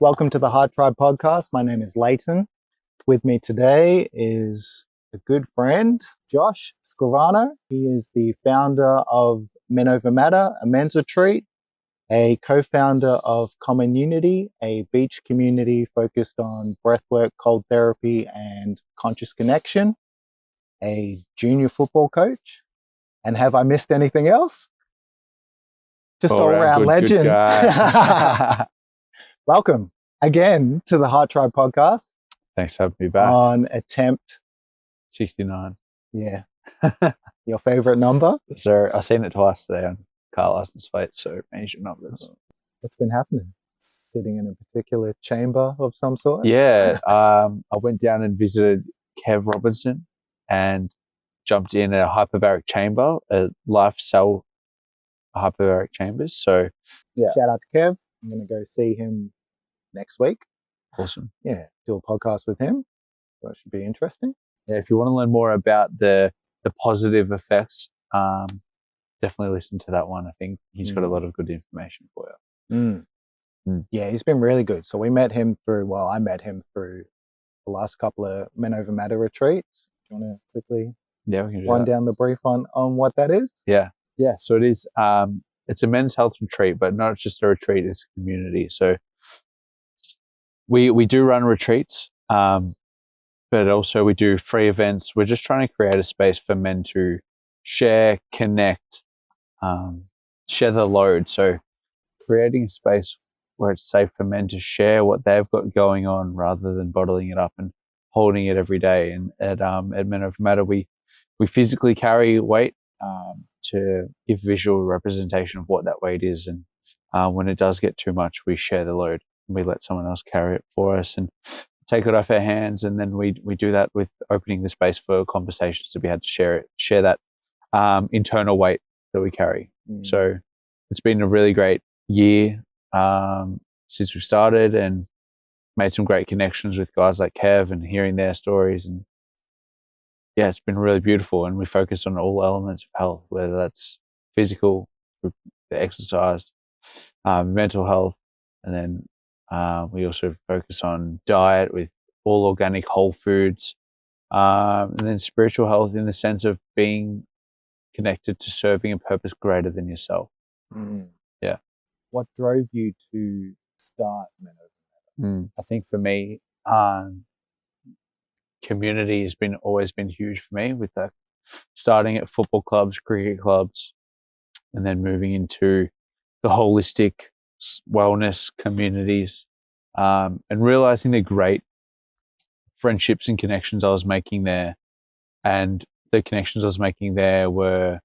Welcome to the Heart Tribe podcast. My name is Leighton. With me today is a good friend, Josh Scrivano. He is the founder of Men Over Matter, a men's retreat, a co-founder of Common Unity, a beach community focused on breathwork, cold therapy, and conscious connection, a junior football coach. And have I missed anything else? Just all-round legend. Good guy. Welcome again to the Heart Tribe podcast. Thanks for having me back. On attempt 69. Yeah. Your favorite number? So I've seen it twice today on car license plate, so ancient numbers. What's been happening? Sitting in a particular chamber of some sort? Yeah. I went down and visited Kev Robinson and jumped in a hyperbaric chamber, a life cell hyperbaric chambers. So yeah. Shout out to Kev. I'm going to go see him next week. Awesome. Yeah, do a podcast with him. That should be interesting. Yeah, if you want to learn more about the positive effects, definitely listen to that one. I think he's got a lot of good information for you. Yeah, he's been really good. So I met him through the last couple of Men Over Matter retreats. Do you want to quickly we can run down the brief on what that is? Yeah. So it is. It's a men's health retreat, but not just a retreat; it's a community. So we do run retreats, but also we do free events. We're just trying to create a space for men to share, connect, share the load. So creating a space where it's safe for men to share what they've got going on, rather than bottling it up and holding it every day. And at Men Over Matter, we physically carry weight to give visual representation of what that weight is. And when it does get too much, we share the load. We let someone else carry it for us and take it off our hands. And then we do that with opening the space for conversations to be able to share that internal weight that we carry. So it's been a really great year since we started, and made some great connections with guys like Kev and hearing their stories. And yeah, it's been really beautiful. And we focus on all elements of health, whether that's physical, the exercise, mental health, and then we also focus on diet with all organic whole foods, and then spiritual health in the sense of being connected to serving a purpose greater than yourself. Yeah. What drove you to start Men Over Matter? I think for me, community has always been huge for me, with that starting at football clubs, cricket clubs, and then moving into the holistic wellness communities, and realizing the great friendships and connections I was making there. And the connections I was making there were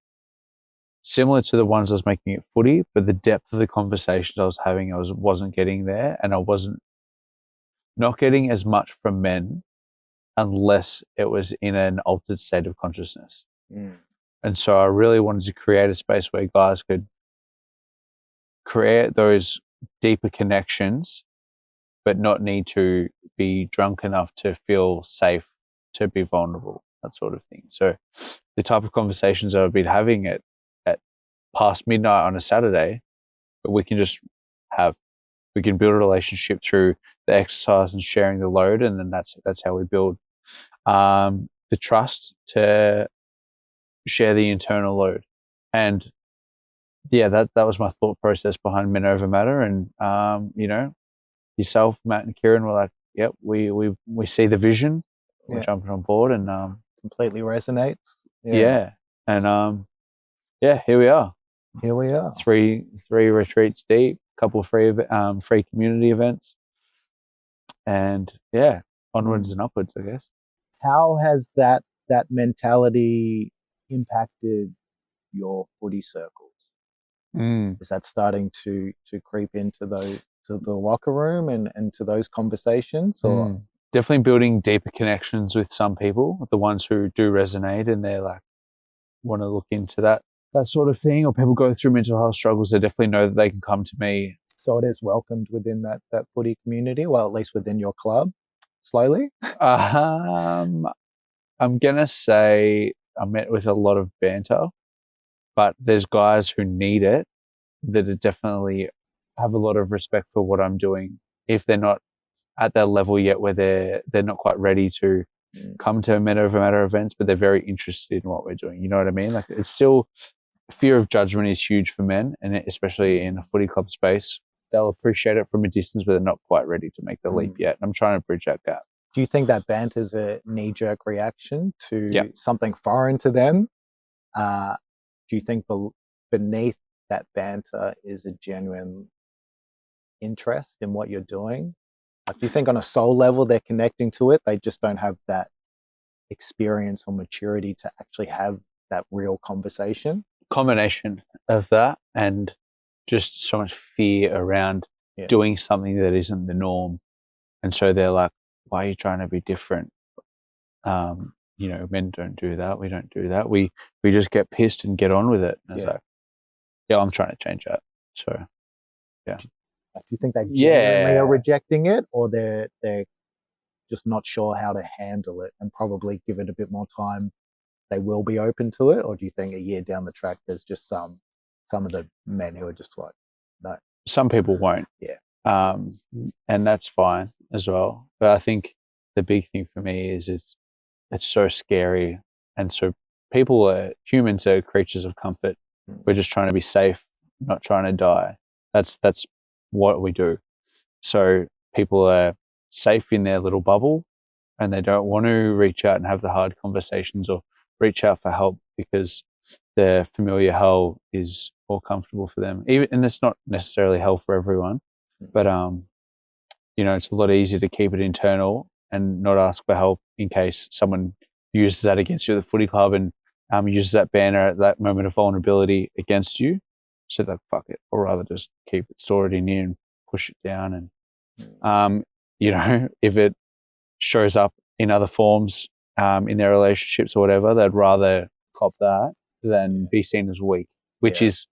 similar to the ones I was making at footy, but the depth of the conversations I was having, I wasn't getting there, and I wasn't not getting as much from men unless it was in an altered state of consciousness. And so I really wanted to create a space where guys could create those deeper connections, but not need to be drunk enough to feel safe to be vulnerable, that sort of thing. So the type of conversations that I've been having at past midnight on a Saturday, but we can build a relationship through the exercise and sharing the load. And then that's how we build the trust to share the internal load. And yeah, that was my thought process behind Men Over Matter. And yourself, Matt and Kieran were like, yep, we see the vision. We're jumping on board, and completely resonates. Yeah. And here we are. Here we are. Three retreats deep, a couple of free community events, and onwards and upwards, I guess. How has that mentality impacted your footy circles? Is that starting to creep into the locker room and to those conversations? Or definitely building deeper connections with some people, the ones who do resonate and they're like want to look into that sort of thing, or people go through mental health struggles, they definitely know that they can come to me. So it is welcomed within that footy community, well, at least within your club, slowly? I'm going to say I met with a lot of banter, but there's guys who need it that are definitely have a lot of respect for what I'm doing if they're not at that level yet where they're not quite ready to come to men over matter events, but they're very interested in what we're doing. You know what I mean? Like, it's still, fear of judgment is huge for men, and especially in a footy club space. They'll appreciate it from a distance, but they're not quite ready to make the leap yet. I'm trying to bridge that gap. Do you think that banter is a knee-jerk reaction to Yeah. something foreign to them? Do you think beneath that banter is a genuine interest in what you're doing? Like, do you think on a soul level they're connecting to it? They just don't have that experience or maturity to actually have that real conversation? Combination of that and just so much fear around doing something that isn't the norm. And so they're like, why are you trying to be different? Men don't do that. We don't do that. We just get pissed and get on with it. And it's like, I'm trying to change that. So, yeah. Do you think they genuinely are rejecting it, or they're just not sure how to handle it and probably give it a bit more time? They will be open to it, or do you think a year down the track there's just some of the men who are just like, no? Some people won't. Yeah. And that's fine as well. But I think the big thing for me is it's so scary, and so humans are creatures of comfort. We're just trying to be safe, not trying to die. That's what we do. So people are safe in their little bubble, and they don't want to reach out and have the hard conversations or reach out for help because their familiar hell is more comfortable for them. And it's not necessarily hell for everyone, but it's a lot easier to keep it internal and not ask for help in case someone uses that against you at the footy club and uses that banner at that moment of vulnerability against you. So like, fuck it, or rather just keep it stored in you and push it down. And if it shows up in other forms in their relationships or whatever, they'd rather cop that than be seen as weak, which is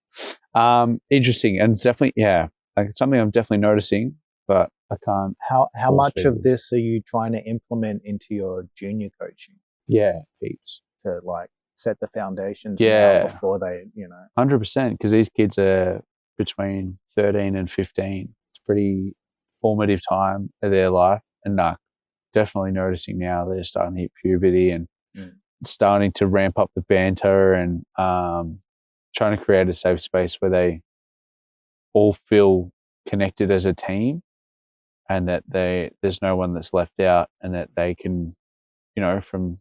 interesting. And it's definitely, like, it's something I'm definitely noticing, but I can't. How much of this are you trying to implement into your junior coaching? Yeah, heaps. To like set the foundations now before they, 100%, because these kids are between 13 and 15. It's a pretty formative time of their life, and definitely noticing now they're starting to hit puberty and starting to ramp up the banter and trying to create a safe space where they all feel connected as a team, and that there's no one that's left out, and that they can, from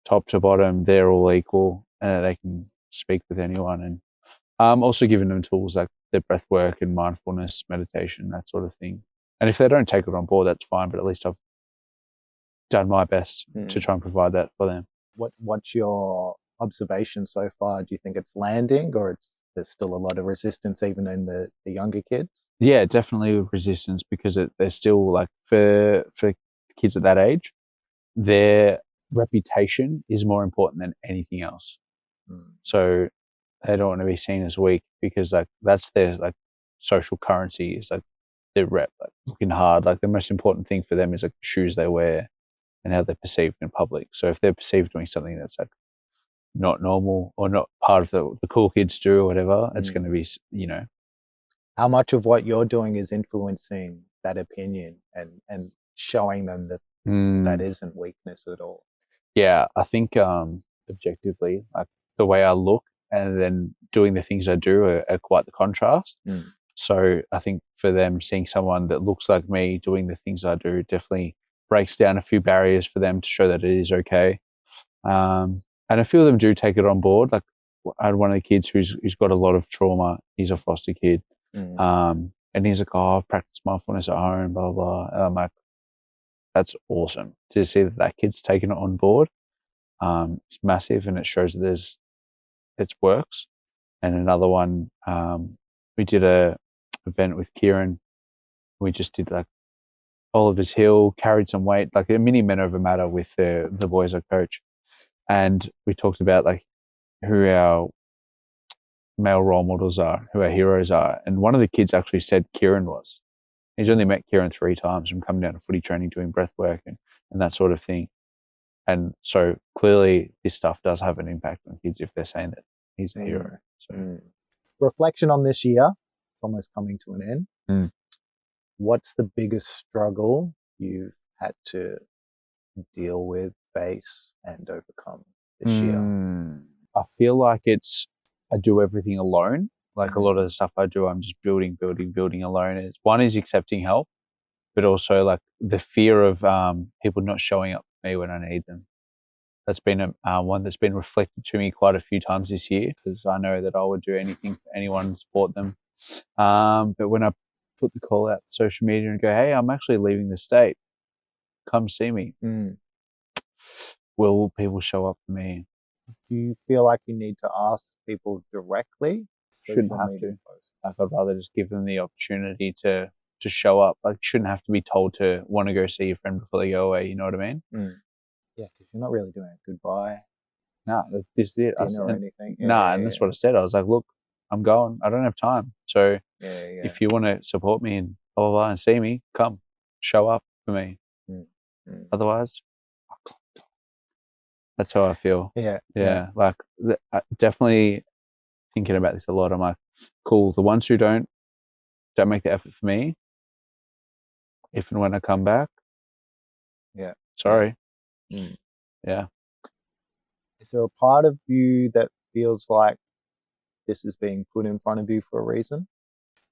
top to bottom, they're all equal, and they can speak with anyone. And also giving them tools like their breath work and mindfulness, meditation, that sort of thing. And if they don't take it on board, that's fine, but at least I've done my best to try and provide that for them. What's your observation so far? Do you think it's landing, or there's still a lot of resistance even in the younger kids? Yeah, definitely resistance, because they're still like, for kids at that age, their reputation is more important than anything else. So they don't want to be seen as weak, because like that's their like social currency, is like their rep, like looking hard. Like the most important thing for them is like the shoes they wear and how they're perceived in public. So if they're perceived doing something that's like not normal or not part of the cool kids do or whatever, it's going to be, How much of what you're doing is influencing that opinion and showing them that that isn't weakness at all? Yeah, I think objectively, like the way I look and then doing the things I do are quite the contrast. So I think for them, seeing someone that looks like me doing the things I do definitely breaks down a few barriers for them to show that it is okay. And a few of them do take it on board. Like I had one of the kids who's got a lot of trauma. He's a foster kid. And he's like, oh, I've practiced mindfulness at home, blah, blah. And I'm like, that's awesome to see that kid's taken it on board. It's massive, and it shows that it works. And another one, we did a event with Kieran. We just did like Oliver's Hill, carried some weight, like a mini Men Over Matter with the boys I coach. And we talked about like who our male role models are, who our heroes are. And one of the kids actually said Kieran was. He's only met Kieran 3 times from coming down to footy training, doing breath work and that sort of thing. And so clearly this stuff does have an impact on kids if they're saying that he's a hero. So reflection on this year, it's almost coming to an end. what's the biggest struggle you've had to deal with, face, and overcome this year? I feel like I do everything alone. Like a lot of the stuff I do, I'm just building alone. One is accepting help, but also like the fear of people not showing up for me when I need them. That's been one that's been reflected to me quite a few times this year, because I know that I would do anything for anyone to support them. But when I put the call out to social media and go, hey, I'm actually leaving the state, come see me, will people show up for me? Do you feel like you need to ask people directly? Shouldn't have to. Like, I'd rather just give them the opportunity to show up. Like, shouldn't have to be told to want to go see your friend before they go away. You know what I mean? Yeah, because you're not really doing a goodbye No, this is it. dinner or anything. And that's what I said. I was like, look, I'm going. I don't have time. So if you want to support me and blah, blah, blah, and see me, come, show up for me. Otherwise, that's how I feel. Yeah. Like, definitely thinking about this a lot. I'm like, cool. The ones who don't make the effort for me, if and when I come back, sorry. Yeah. Is there a part of you that feels like this is being put in front of you for a reason?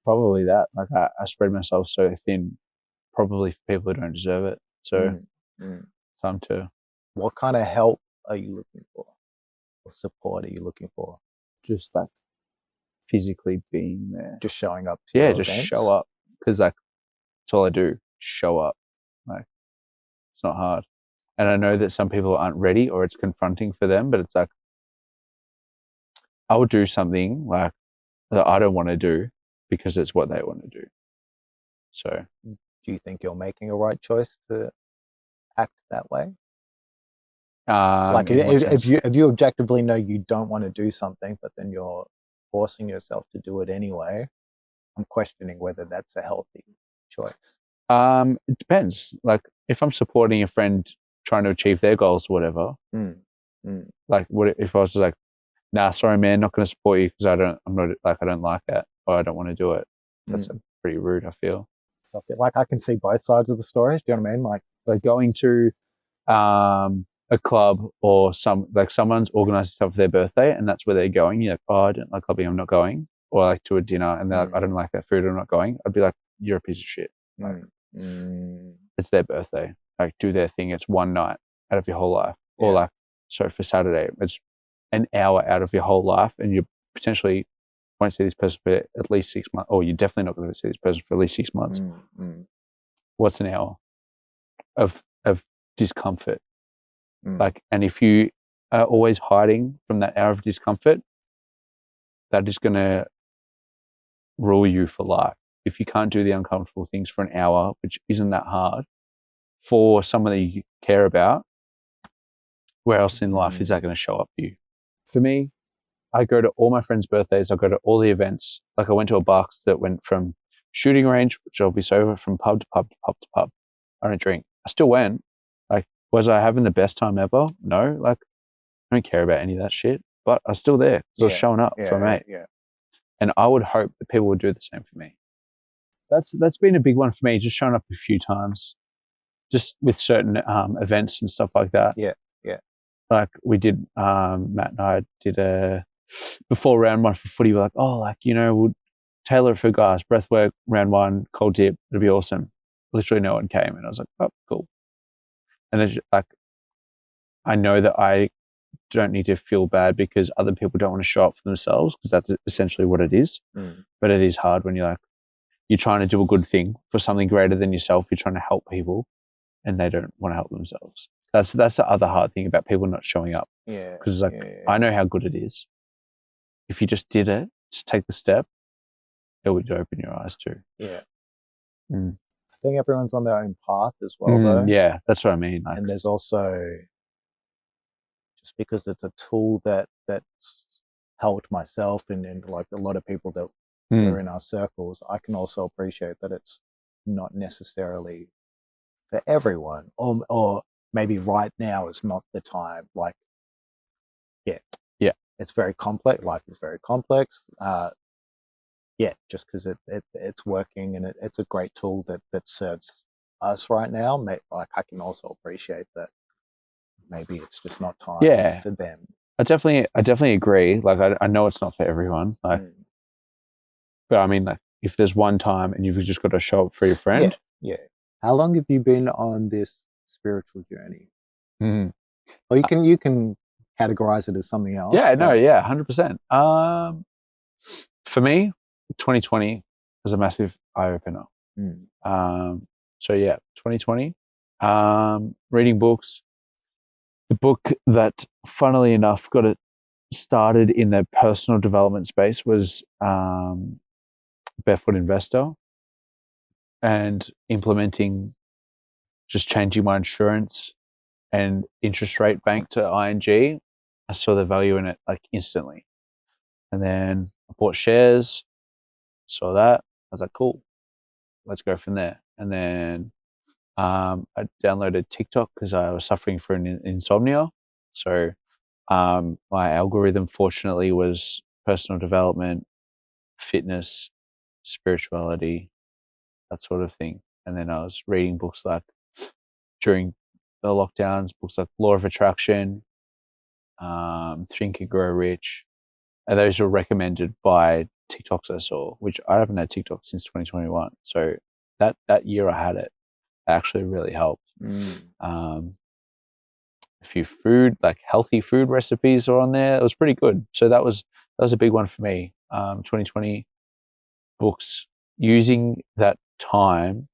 Probably that. Like, I spread myself so thin, probably for people who don't deserve it. So time to. What kind of help are you looking for? What support are you looking for? Just like physically being there. Just showing up to your just events? show up. Because like, that's all I do. Show up. Like, it's not hard. And I know that some people aren't ready, or it's confronting for them, but it's like, I will do something like that I don't want to do because it's what they want to do. So, do you think you're making a right choice to act that way? Like, if you objectively know you don't want to do something, but then you're forcing yourself to do it anyway, I'm questioning whether that's a healthy choice. It depends. Like, if I'm supporting a friend trying to achieve their goals or whatever, like, what if I was just like, nah, sorry, man, not going to support you because I don't like that, or I don't want to do it. That's pretty rude, I feel. So I feel like I can see both sides of the story. Do you know what I mean? Like going to a club, or someone's organized stuff for their birthday and that's where they're going. You're like, oh, I don't like clubbing, I'm not going. Or like to a dinner and they're like, I don't like that food, I'm not going. I'd be like, you're a piece of shit. Like, it's their birthday. Like, do their thing. It's one night out of your whole life. Or like, so for Saturday, it's an hour out of your whole life, and you potentially won't see this person for at least 6 months, or you're definitely not going to see this person for at least 6 months. What's an hour of discomfort? Like, and if you are always hiding from that hour of discomfort, that is going to rule you for life. If you can't do the uncomfortable things for an hour, which isn't that hard, for someone that you care about, where else in life is that going to show up for you? For me, I go to all my friends' birthdays. I go to all the events. Like, I went to a Bucks that went from shooting range, which obviously over, from pub to pub to pub to pub. I don't drink. I still went. Like, was I having the best time ever? No. Like, I don't care about any of that shit. But I was still there because I was showing up for a mate. And I would hope that people would do the same for me. That's been a big one for me, just showing up a few times, just with certain events and stuff like that. Like, we did, Matt and I did before round one for footy, we're like, oh, like, you know, we'll tailor it for guys, breathwork, round one, cold dip, it'll be awesome. Literally no one came, and I was like, oh, cool. And it's like, I know that I don't need to feel bad because other people don't want to show up for themselves, because that's essentially what it is. But it is hard when you're trying to do a good thing for something greater than yourself. You're trying to help people and they don't want to help themselves. That's the other hard thing about people not showing up. Because it's like, I know how good it is. If you just did it, just take the step, it would open your eyes too. I think everyone's on their own path as well, though. Yeah, that's what I mean. And there's also, just because it's a tool that's helped myself and like a lot of people that are in our circles, I can also appreciate that it's not necessarily for everyone, or maybe right now is not the time. Like, it's very complex. Life is very complex. just because it's working and it's a great tool that serves us right now. Like I can also appreciate that maybe it's just not time Yeah. for them. I definitely agree. Like I know it's not for everyone. Like, but I mean, like if there's one time and you've just got to show up for your friend. Yeah. How long have you been on this spiritual journey? Mm-hmm. Or you can categorize it as something else. Yeah, no, yeah, 100%. For me, 2020 was a massive eye opener. So yeah, 2020, reading books. The book that, funnily enough, got it started in the personal development space was Barefoot Investor, and implementing, just changing my insurance and interest rate bank to ING. I saw the value in it like instantly. And then I bought shares, saw that. I was like, cool, let's go from there. And then I downloaded TikTok because I was suffering from insomnia. So my algorithm, fortunately, was personal development, fitness, spirituality, that sort of thing. And then I was reading books like, during the lockdowns, books like Law of Attraction, Think and Grow Rich. And those were recommended by TikToks I saw, which I haven't had TikTok since 2021. So that year I had it actually really helped. A few food, like healthy food recipes are on there. It was pretty good. So that was a big one for me. 2020 books, using that time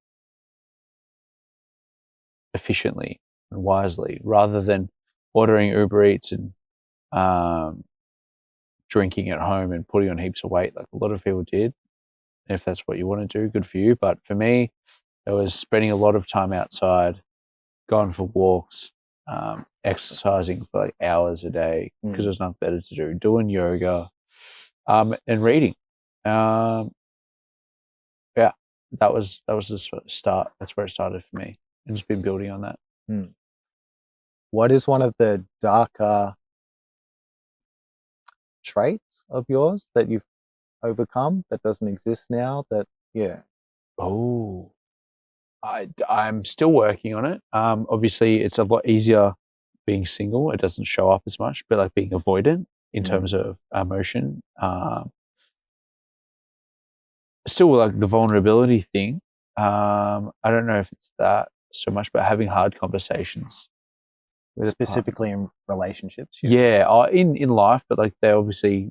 efficiently and wisely, rather than ordering Uber Eats and drinking at home and putting on heaps of weight like a lot of people did. And if that's what you want to do, good for you. But for me, it was spending a lot of time outside, going for walks, exercising for like hours a day because there's nothing better to do, doing yoga, and reading. Yeah, that was the start. That's where it started for me, and just been building on that. What is one of the darker traits of yours that you've overcome that doesn't exist now? I'm still working on it. Obviously, it's a lot easier being single. It doesn't show up as much, but like being avoidant in terms of emotion. Still, like the vulnerability thing. I don't know if it's that so much, but having hard conversations. Specifically in relationships? Yeah, in life, but like they're obviously,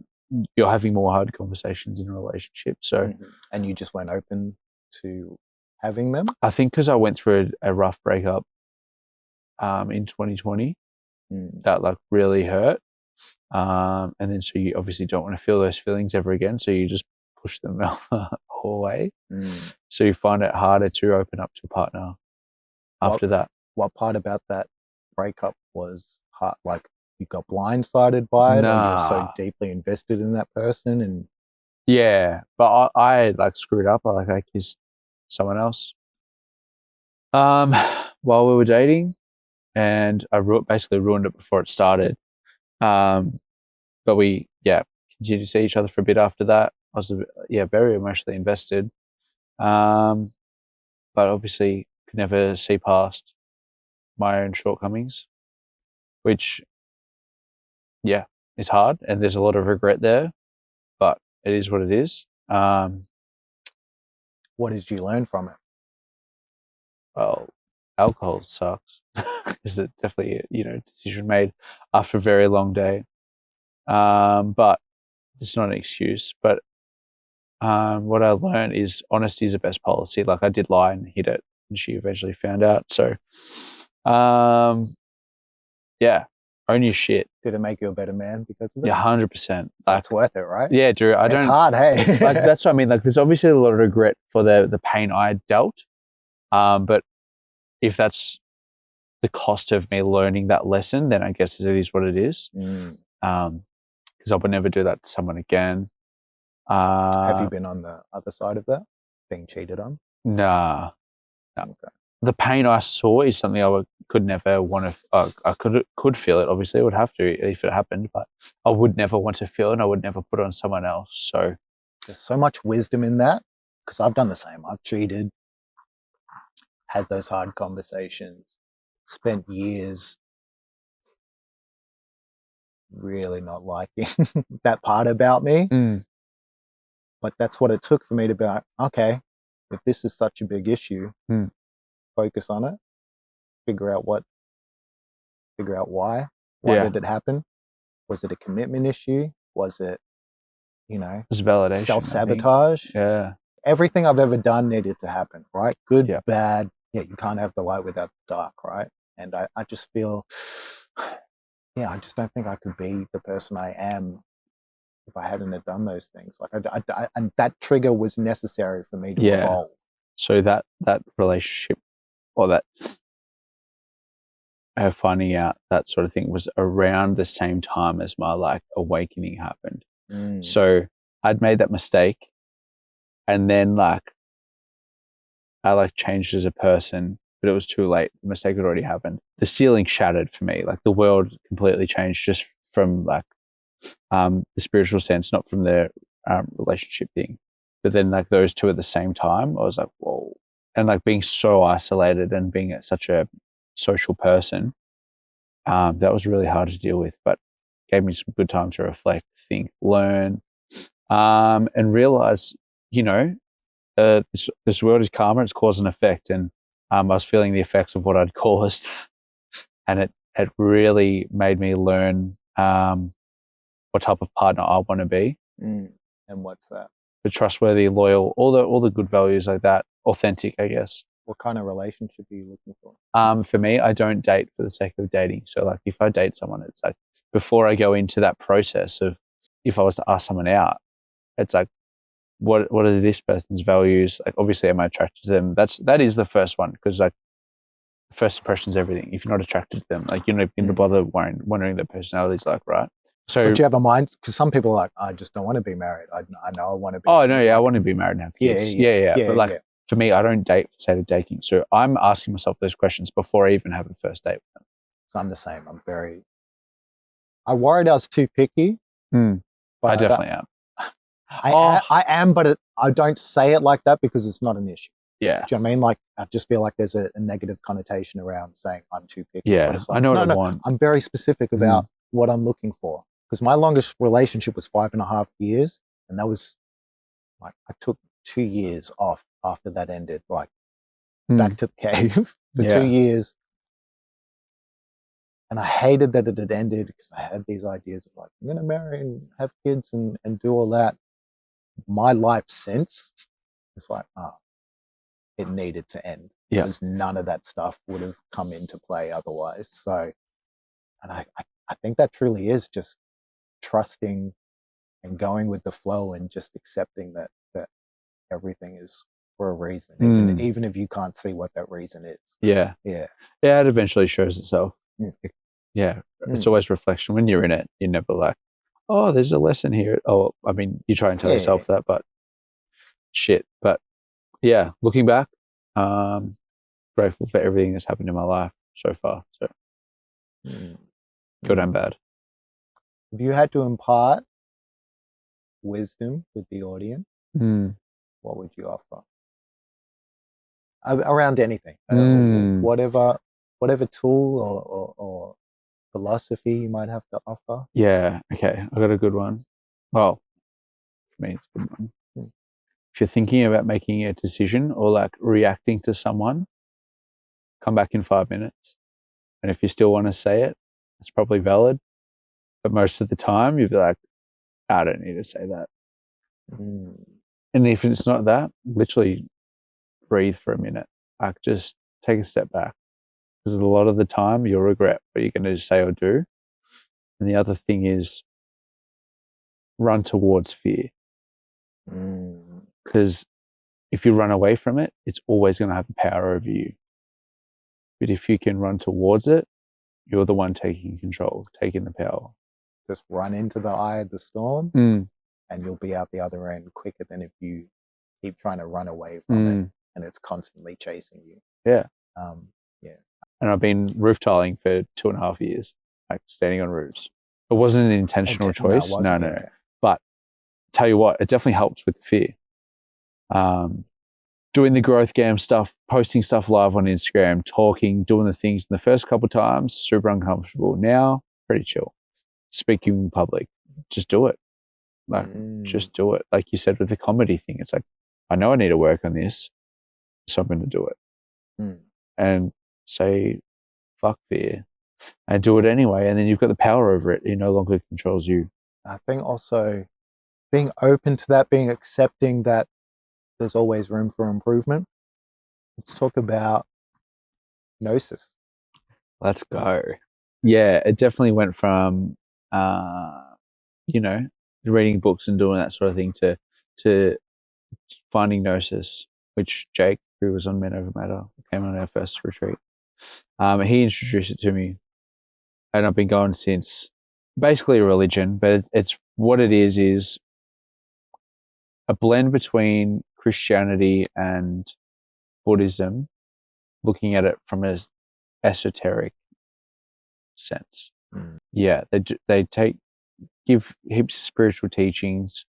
you're having more hard conversations in a relationship. So, and you just weren't open to having them? I think because I went through a rough breakup in 2020, that like really hurt. And then so you obviously don't want to feel those feelings ever again. So you just push them away. So you find it harder to open up to a partner after that. What part about that breakup was hard? Like you got blindsided by it, or you're so deeply invested in that person? And yeah, but I like screwed up. I kissed someone else while we were dating, and I basically ruined it before it started. But we continued to see each other for a bit after that. I was very emotionally invested, but obviously could never see past my own shortcomings, which is hard, and there's a lot of regret there, but it is what it is. What did you learn from it? Well, alcohol sucks. Is it definitely decision made after a very long day, but it's not an excuse. But what I learned is honesty is the best policy. Like I did lie and hid it, and she eventually found out. So own your shit. Did it make you a better man because of it? Yeah, 100%. That's worth it, right? Yeah, Drew. It's hard, hey. Like that's what I mean. Like there's obviously a lot of regret for the pain I dealt, but if that's the cost of me learning that lesson, then I guess it is what it is. Because I would never do that to someone again. Have you been on the other side of that, being cheated on? Nah. Okay. The pain I saw is something I could never want to. I could feel it. Obviously, I would have to if it happened, but I would never want to feel it. And I would never put it on someone else. So there's so much wisdom in that, because I've done the same. I've cheated, had those hard conversations, spent years really not liking that part about me. But that's what it took for me to be like, okay, if this is such a big issue, focus on it, figure out why. Why did it happen? Was it a commitment issue? Was it, It's validation. self-sabotage? Yeah. Everything I've ever done needed to happen, right? Good, Yep. bad. Yeah, you can't have the light without the dark, right? And I just feel, I just don't think I could be the person I am if I hadn't have done those things. Like, and that trigger was necessary for me to evolve. So that relationship, or that her finding out that sort of thing, was around the same time as my like awakening happened. So I'd made that mistake, and then like I like changed as a person, but it was too late. The mistake had already happened. The ceiling shattered for me. Like the world completely changed just from like the spiritual sense, not from the relationship thing. But then like those two at the same time, I was like, whoa. And like being so isolated and being such a social person, that was really hard to deal with, but gave me some good time to reflect, think, learn, and realize, this world is karma, it's cause and effect. And I was feeling the effects of what I'd caused. And it really made me learn what type of partner I want to be. And what's that? The trustworthy, loyal, all the good values like that, authentic, I guess. What kind of relationship are you looking for? For me, I don't date for the sake of dating. So like if I date someone, it's like before I go into that process of, if I was to ask someone out, it's like, what are this person's values? Like obviously am I attracted to them? That is the first one, because like first impression is everything. If you're not attracted to them, like you're not going to bother wondering their personality's like, right? So, but you have a mind, because some people are like, I just don't want to be married. I know I want to be. Oh no, I want to be married and have kids. Yeah. But like for me, I don't date for the sake of dating. So I'm asking myself those questions before I even have a first date with them. So I'm the same. I worried I was too picky. But I definitely am. I am, but I don't say it like that because it's not an issue. Yeah. Do you know what I mean? Like, I just feel like there's a negative connotation around saying I'm too picky. Yeah, but it's like, I know what I want. I'm very specific about what I'm looking for. Because my longest relationship was 5.5 years. And that was like, I took 2 years off after that ended, like back to the cave for 2 years. And I hated that it had ended, because I had these ideas of like, I'm going to marry and have kids and do all that. My life since, it's like, it needed to end, because none of that stuff would have come into play otherwise. So, and I think that truly is just trusting and going with the flow, and just accepting that everything is for a reason, even if you can't see what that reason is. Yeah, it eventually shows itself. It's always reflection. When you're in it, you're never like, oh, there's a lesson here. Oh, I mean, you try and tell yourself that, but shit. But yeah, looking back, grateful for everything that's happened in my life so far. So good and bad. If you had to impart wisdom with the audience, what would you offer? Around anything, whatever tool or philosophy you might have to offer. Yeah. Okay. I got a good one. Well, for me, it's a good one. If you're thinking about making a decision or like reacting to someone, come back in 5 minutes. And if you still want to say it, it's probably valid. But most of the time, you'll be like, I don't need to say that. And if it's not that, literally breathe for a minute. Like just take a step back. Because a lot of the time, you'll regret what you're going to say or do. And the other thing is run towards fear. Because if you run away from it, it's always going to have power over you. But if you can run towards it, you're the one taking control, taking the power. Just run into the eye of the storm, and you'll be out the other end quicker than if you keep trying to run away from it, and it's constantly chasing you. Yeah. And I've been roof tiling for 2.5 years, like standing on roofs. It wasn't an intentional choice. No. But tell you what, it definitely helps with the fear. Doing the growth game stuff, posting stuff live on Instagram, talking, doing the things in the first couple of times, super uncomfortable. Now, pretty chill. Speaking in public, just do it. Like, just do it. Like you said with the comedy thing, it's like, I know I need to work on this, so I'm going to do it. And say, fuck fear, and do it anyway. And then you've got the power over it. It no longer controls you. I think also being open to that, being accepting that there's always room for improvement. Let's talk about Gnosis. Let's go. Yeah, it definitely went from, reading books and doing that sort of thing to finding Gnosis, which Jake, who was on Men Over Matter, came on our first retreat. He introduced it to me, and I've been going since. Basically a religion, but it's what it is a blend between Christianity and Buddhism, looking at it from an esoteric sense. Yeah, they give heaps of spiritual teachings.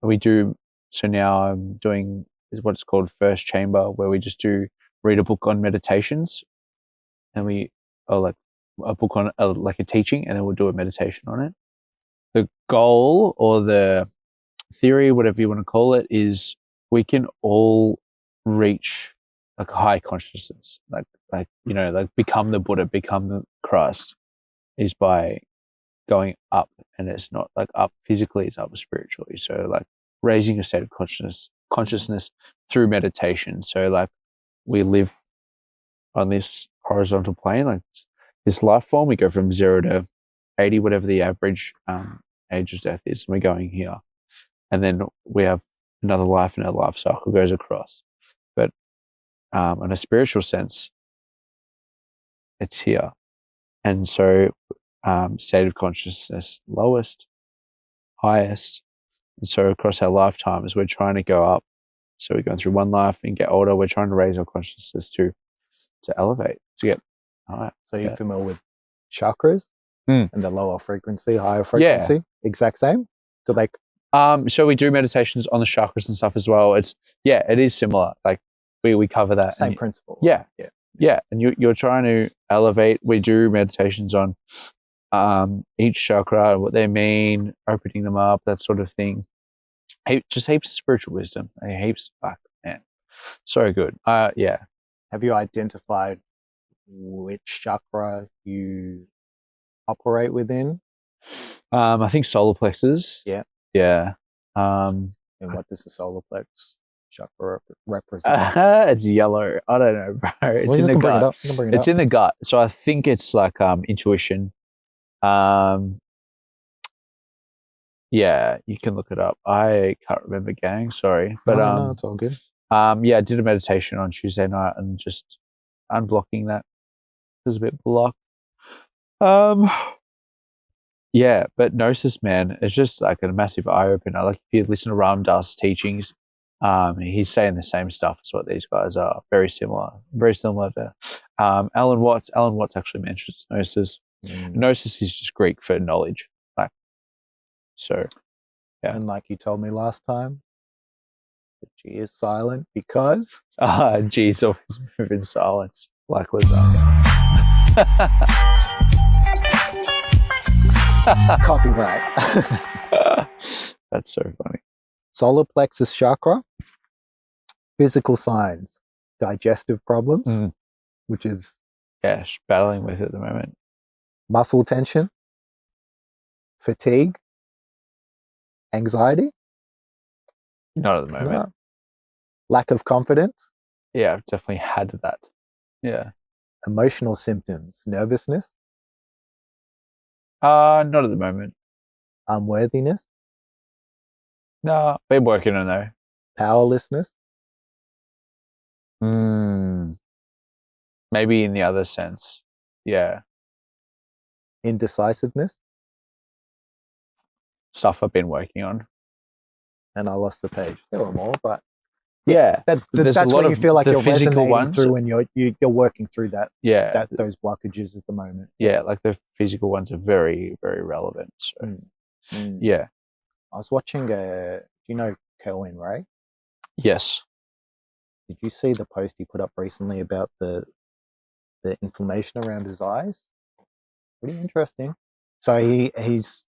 We do, so now I'm doing is what's called First Chamber, where we just read a book on meditations, and like a book on like a teaching, and then we'll do a meditation on it. The goal or the theory, whatever you want to call it, is we can all reach like a high consciousness, like become the Buddha, become the Christ, is by going up, and it's not like up physically, it's up spiritually. So like raising a state of consciousness through meditation. So like we live on this horizontal plane, like this life form, we go from 0 to 80, whatever the average age of death is, and we're going here. And then we have another life, and our life cycle goes across. But in a spiritual sense, it's here. And so state of consciousness, lowest, highest. And so across our lifetimes, we're trying to go up. So we're going through one life and get older. We're trying to raise our consciousness to elevate, to get higher. So you're familiar with chakras and the lower frequency, higher frequency? Yeah. Exact same? Do they? So we do meditations on the chakras and stuff as well. It is similar. Like we cover that. Same principle. Yeah. And you're trying to elevate. We do meditations on each chakra, what they mean, opening them up, that sort of thing. Just heaps of spiritual wisdom. Heaps, man, so good. Yeah. Have you identified which chakra you operate within? I think solar plexus. Yeah. Yeah. And what does the solar plex chakra represent? It's yellow. I don't know, bro. It's in the gut. It's in the gut. So I think it's like intuition. Yeah, you can look it up. I can't remember, gang. Sorry, but no, it's all good. Yeah, I did a meditation on Tuesday night and just unblocking that. It was a bit blocked. Yeah, but Gnosis, man, it's just like a massive eye opener. Like if you listen to Ram Dass' teachings, he's saying the same stuff as what these guys are. Very similar to Alan Watts. Alan Watts actually mentions Gnosis. Gnosis is just Greek for knowledge. Like, so, yeah. And like you told me last time, the G is silent because G's always move in silence, like lasagna. Copyright. That's so funny. Solar plexus chakra, physical signs, digestive problems, which is battling with at the moment. Muscle tension, fatigue, anxiety. Not at the moment. No. Lack of confidence. Yeah, I've definitely had that. Yeah. Emotional symptoms, nervousness. Not at the moment. Unworthiness. No, been working on though. Powerlessness. Maybe in the other sense. Yeah. Indecisiveness. Stuff I've been working on. And I lost the page. There were more, but yeah, that's what you feel like you're resonating ones. through when you're working through that. Yeah, those blockages at the moment. Yeah, like the physical ones are very, very relevant. So, yeah, I was watching do you know Kerwin Ray? Yes. Did you see the post he put up recently about the inflammation around his eyes? Pretty interesting. So he's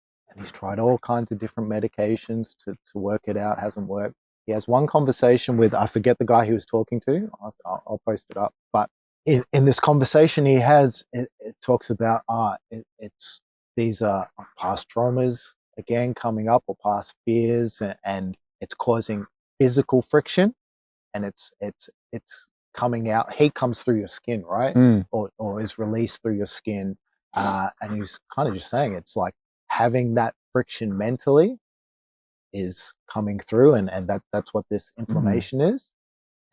tried all kinds of different medications to work it out. Hasn't worked. He has one conversation with, I forget the guy he was talking to. I'll post it up. But in this conversation he has, it talks about it's these past traumas again coming up, or past fears, and it's causing physical friction, and it's coming out. Heat comes through your skin, right? Or is released through your skin. And he's kind of just saying it's like having that friction mentally is coming through, and that's what this inflammation is.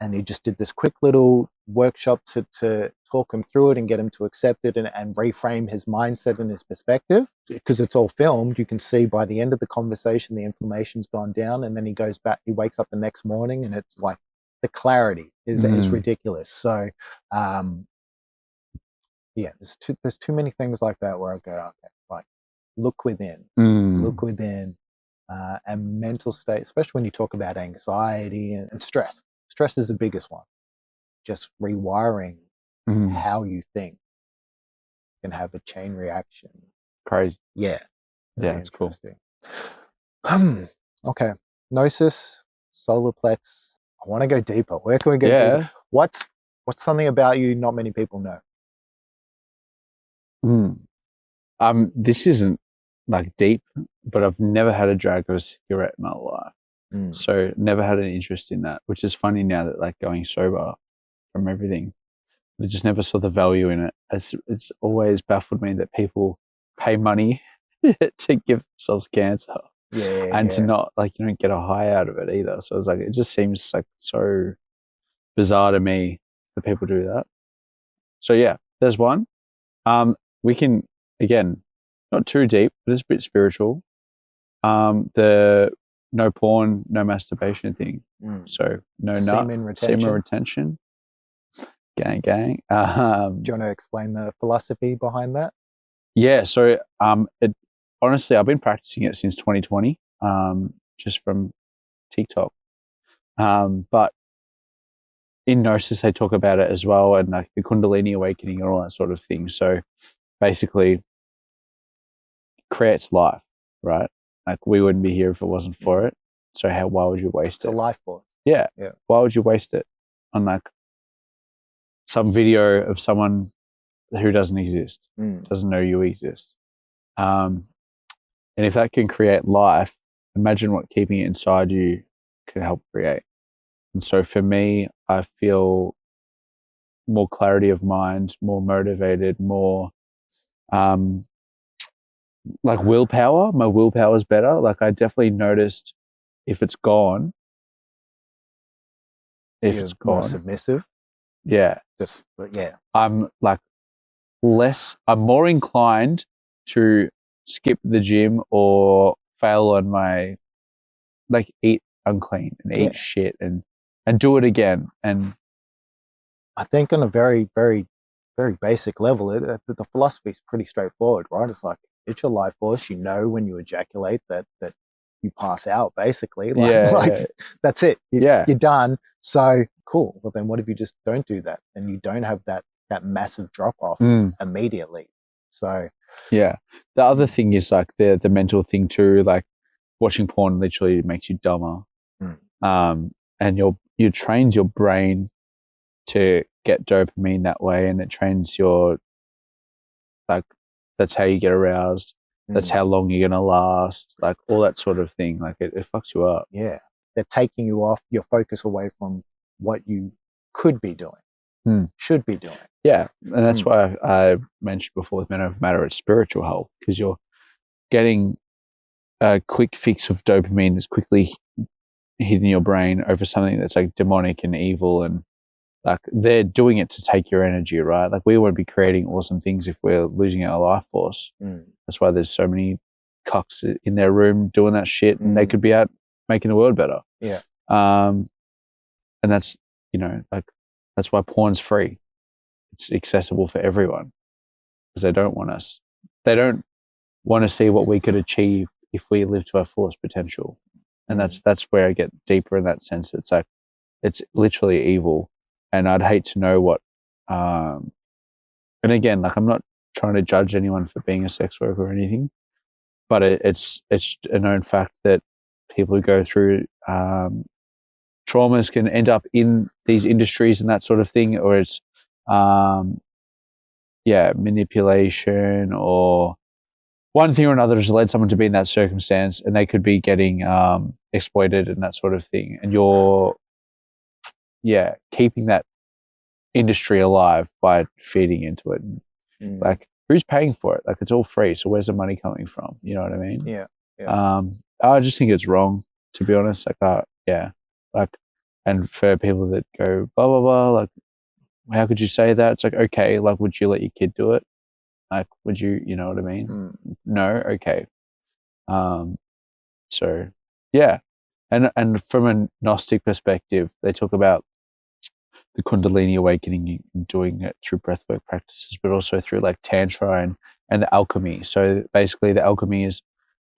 And he just did this quick little workshop to talk him through it and get him to accept it and reframe his mindset and his perspective. Because it's all filmed, you can see by the end of the conversation the inflammation's gone down, and then he goes back, he wakes up the next morning, and it's like the clarity is ridiculous. So yeah, there's too many things like that where I go, okay, like look within, and mental state, especially when you talk about anxiety and stress. Stress is the biggest one. Just rewiring how you think can have a chain reaction. Crazy. Yeah. Yeah, it's cool. Okay. Gnosis, solar plex. I want to go deeper. Where can we go deeper? What's something about you not many people know? This isn't like deep, but I've never had a drag or a cigarette in my life. So never had an interest in that, which is funny now that like going sober from everything. I just never saw the value in it. It's always baffled me that people pay money to give themselves cancer. To not, like, you don't get a high out of it either. So I was like, it just seems like so bizarre to me that people do that. So yeah, there's one. We can, again, not too deep, but it's a bit spiritual. The no porn, no masturbation thing. So no semen retention. Gang. Do you want to explain the philosophy behind that? Yeah. So honestly, I've been practicing it since 2020, just from TikTok. But in Gnosis, they talk about it as well, and like the Kundalini awakening and all that sort of thing. So basically, creates life, right? Like we wouldn't be here if it wasn't for it. So why would you waste it? It's a life force. Yeah. Why would you waste it on like some video of someone who doesn't exist, doesn't know you exist? And if that can create life, imagine what keeping it inside you can help create. And so for me, I feel more clarity of mind, more motivated, more like willpower. My willpower is better. Like I definitely noticed if it's gone. You're more submissive. Yeah. I'm like I'm more inclined to skip the gym or fail on my, like, eat unclean and eat shit and do it again. And I think on a very, very, very basic level, the philosophy is pretty straightforward, right? It's like, it's your life force. You know, when you ejaculate that you pass out, basically. That's it. You're done. So cool. Well, then what if you just don't do that? And you don't have that massive drop off immediately. So yeah. The other thing is like the mental thing too. Like watching porn literally makes you dumber. And you trains your brain to get dopamine that way, and it trains your, like, that's how you get aroused. That's how long you're gonna last. Like all that sort of thing. Like it fucks you up. Yeah, they're taking you off your focus away from what you could be doing, should be doing. Yeah, and that's why I mentioned before with Men Over Matter, it's spiritual health, because you're getting a quick fix of dopamine that's quickly hitting your brain over something that's like demonic and evil, and like they're doing it to take your energy, right? Like we won't be creating awesome things if we're losing our life force. That's why there's so many cocks in their room doing that shit, and they could be out making the world better. Yeah. And that's, like, that's why porn's free. It's accessible for everyone because they don't want to see what we could achieve if we live to our fullest potential. And that's where I get deeper in that sense. It's like, it's literally evil. And I'd hate to know what, and again, like I'm not trying to judge anyone for being a sex worker or anything, but it's a known fact that people who go through traumas can end up in these industries and that sort of thing, or it's manipulation, or one thing or another has led someone to be in that circumstance, and they could be getting exploited and that sort of thing. And you're keeping that industry alive by feeding into it. Like, who's paying for it? Like, it's all free, so where's the money coming from? You know what I mean? Yeah. I just think it's wrong, to be honest. Like, and for people that go blah blah blah, like, how could you say that? It's like, okay, like, would you let your kid do it? Like, would you, you know what I mean? No, okay. So yeah, and from a Gnostic perspective, they talk about the Kundalini awakening and doing it through breathwork practices, but also through like Tantra and the alchemy. So basically, the alchemy is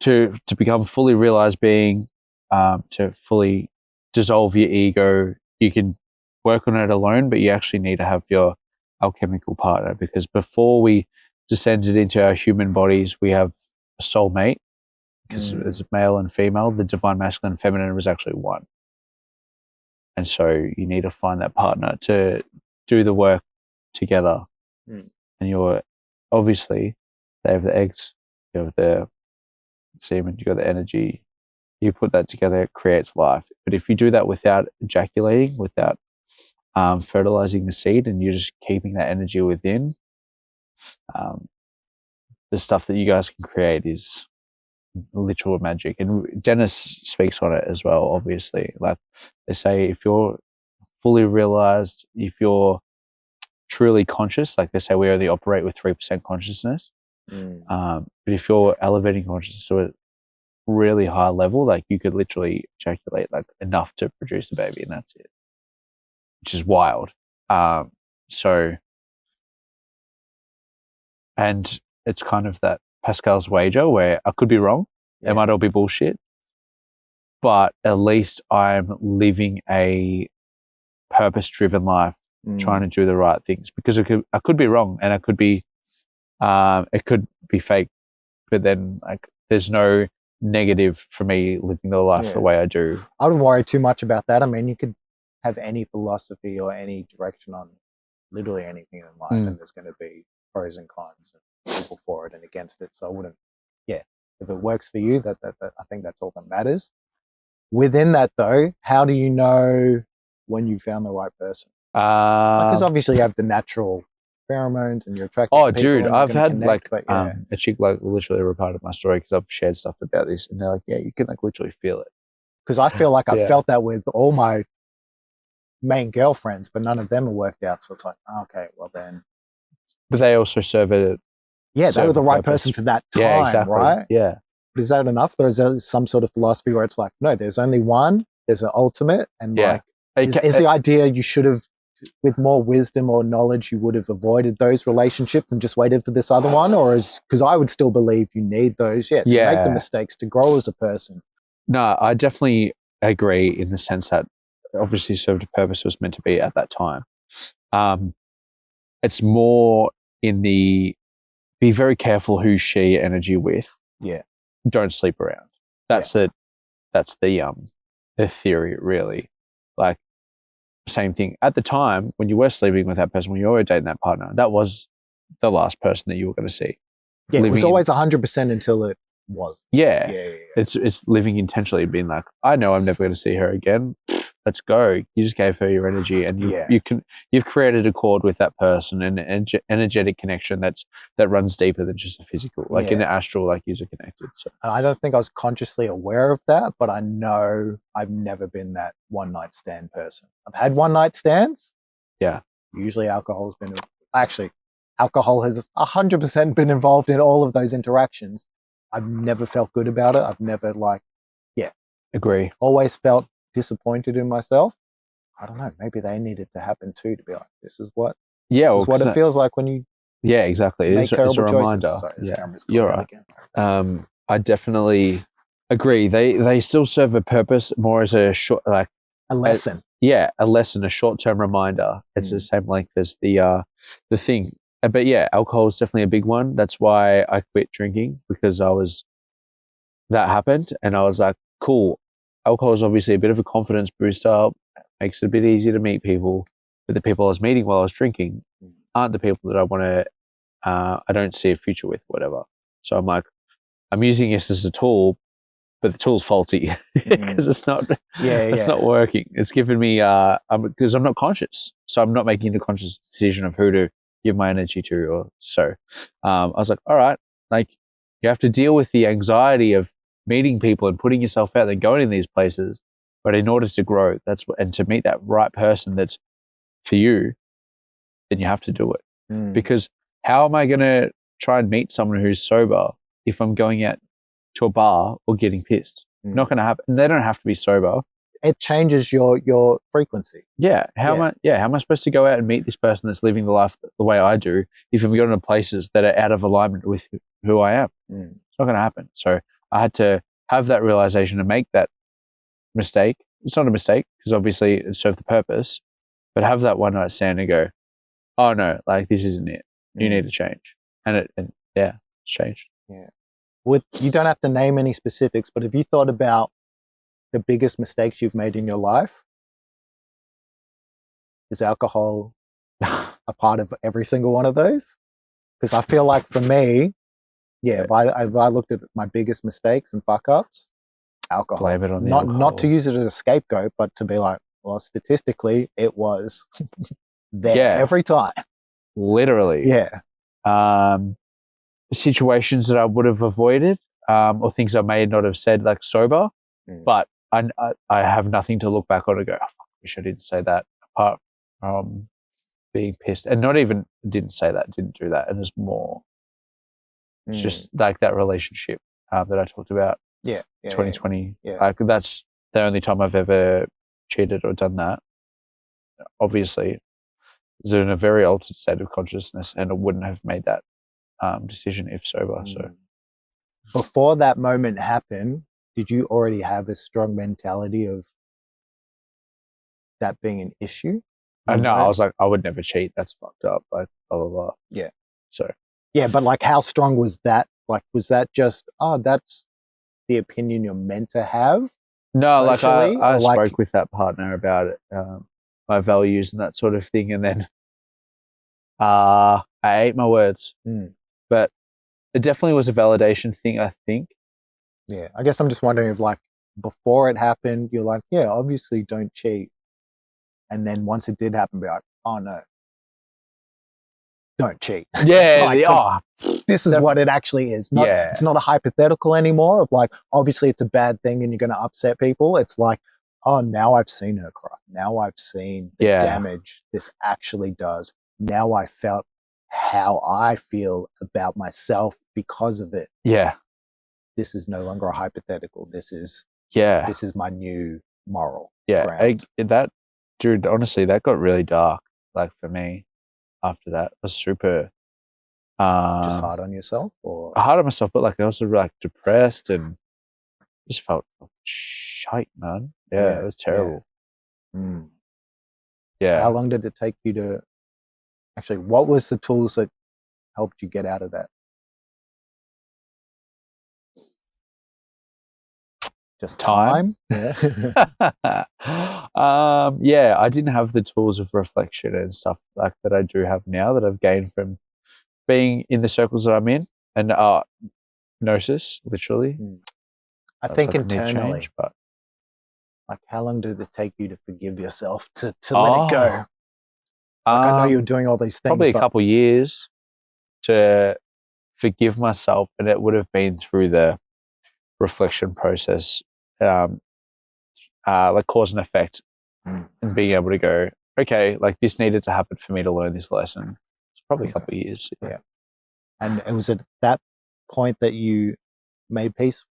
to become fully realized being, to fully dissolve your ego. You can work on it alone, but you actually need to have your alchemical partner, because before we descended into our human bodies, we have a soulmate, because it's male and female. The divine masculine and feminine was actually one. And so you need to find that partner to do the work together. And you're obviously, they have the eggs, you have the semen, you got the energy. You put that together, it creates life. But if you do that without ejaculating, without fertilizing the seed, and you're just keeping that energy within, the stuff that you guys can create is literal magic. And Dennis speaks on it as well, obviously. Like, they say, if you're fully realized, if you're truly conscious, like they say we only operate with 3% consciousness, but if you're elevating consciousness to a really high level, like, you could literally ejaculate like enough to produce a baby, and that's it, which is wild. So, and it's kind of that Pascal's wager where I could be wrong. It might all be bullshit, but at least I'm living a purpose-driven life, trying to do the right things, because I could be wrong, and it could be fake, but then like there's no negative for me living the life the way I do. I wouldn't worry too much about that. I mean, you could have any philosophy or any direction on literally anything in life, and there's going to be pros and cons and people for it and against it. So I wouldn't, if it works for you, that I think that's all that matters. Within that though, how do you know when you found the right person? Because obviously you have the natural pheromones and you're attracted to people. Dude, I've had connect, a chick like literally reported my story, because I've shared stuff about this, and they're like, yeah, you can like literally feel it. Because I feel like I felt that with all my main girlfriends, but none of them have worked out. So it's like, okay, well then. But they also serve it. Yeah, they were the right person for that time, right? Yeah. But is that enough? Or is there some sort of philosophy where it's like, no, there's only one, there's an ultimate, and is the idea you should have, with more wisdom or knowledge, you would have avoided those relationships and just waited for this other one? Or because I would still believe you need those, to make the mistakes, to grow as a person. No, I definitely agree in the sense that obviously served a purpose, it was meant to be at that time. It's more in the, be very careful who you share your energy with. Yeah. Don't sleep around. That's it. That's the theory, really. Like, same thing. At the time, when you were sleeping with that person, when you were dating that partner, that was the last person that you were going to see. Yeah, it was always 100% until it was. Yeah. It's living intentionally, being like, I know I'm never going to see her again. Let's go. You just gave her your energy, and you've created a chord with that person, and an energetic connection that runs deeper than just a physical. Like in the astral, like you're connected. So I don't think I was consciously aware of that, but I know I've never been that one night stand person. I've had one night stands. Yeah. Usually alcohol has 100% been involved in all of those interactions. I've never felt good about it. I've never agree. Always felt disappointed in myself. I don't know. Maybe they needed to happen too, to be like, this is what it feels like when you exactly. make terrible it's a reminder. choices. Sorry, this camera's you're right. I definitely agree. They still serve a purpose more as a short, like A lesson. a lesson, a short-term reminder. It's the same length as the thing. But yeah, alcohol is definitely a big one. That's why I quit drinking, because that happened, and I was like, cool. Alcohol is obviously a bit of a confidence booster, makes it a bit easier to meet people. But the people I was meeting while I was drinking aren't the people that I want to. I don't see a future with, whatever. So I'm like, I'm using this as a tool, but the tool's faulty because it's not working. It's given me because I'm not conscious, so I'm not making a conscious decision of who to give my energy to, or so. I was like, all right, like you have to deal with the anxiety of meeting people and putting yourself out there, going in these places. But in order to grow, and to meet that right person that's for you, then you have to do it. Because how am I going to try and meet someone who's sober if I'm going out to a bar or getting pissed? Not going to happen. And they don't have to be sober. It changes your frequency. Yeah. How am I supposed to go out and meet this person that's living the life the way I do if I'm going to places that are out of alignment with who I am? It's not going to happen. So I had to have that realization and make that mistake. It's not a mistake because obviously it served the purpose, but have that one night stand and go, oh no, like this isn't it. You need to change. And it's changed. Yeah. You don't have to name any specifics, but have you thought about the biggest mistakes you've made in your life? Is alcohol a part of every single one of those? Because I feel like for me, if I looked at my biggest mistakes and fuck ups, alcohol. Blame it on the alcohol. Not to use it as a scapegoat, but to be like, well, statistically, it was there every time. Literally. Yeah. Situations that I would have avoided, or things I may not have said, like sober, but I have nothing to look back on and go, oh, fuck, I wish I didn't say that, apart from being pissed. And not even didn't say that, didn't do that. And there's more. It's just like that relationship that I talked about. 2020. Yeah. Like that's the only time I've ever cheated or done that. Obviously, it's in a very altered state of consciousness, and I wouldn't have made that decision if sober. So before that moment happened, did you already have a strong mentality of that being an issue? No, I was like, I would never cheat. That's fucked up. Like blah blah blah. Yeah. So yeah, but like, how strong was that? Like, was that just that's the opinion you're meant to have? No, socially? like I spoke with that partner about it, my values and that sort of thing, and then I ate my words. But it definitely was a validation thing, I think. Yeah, I guess I'm just wondering if, like, before it happened, you're like, yeah, obviously don't cheat. And then once it did happen, be like, oh no, don't cheat. Yeah, like, this is what it actually is. It's not a hypothetical anymore of like, obviously it's a bad thing and you're going to upset people. It's like, oh, now I've seen her cry. Now I've seen the damage this actually does. Now I felt how I feel about myself because of it. Yeah. This is no longer a hypothetical. This is my new moral. Yeah. Dude, honestly, that got really dark. Like for me, after that, it was super. Just hard on yourself, or hard on myself, but like I also like depressed and just felt shite, man. Yeah, it was terrible. Yeah. How long did it take you to actually? What was the tools that helped you get out of that? Just time? Yeah. I didn't have the tools of reflection and stuff like that I do have now, that I've gained from being in the circles that I'm in, and Gnosis, literally. I think internally, change, but like, how long did it take you to forgive yourself, to let it go? Like, I know you're doing all these things. Probably a couple of years to forgive myself, and it would have been through the reflection process, like cause and effect, and being able to go, okay, like this needed to happen for me to learn this lesson. It's probably a couple of years. Yeah. And it was at that point that you made peace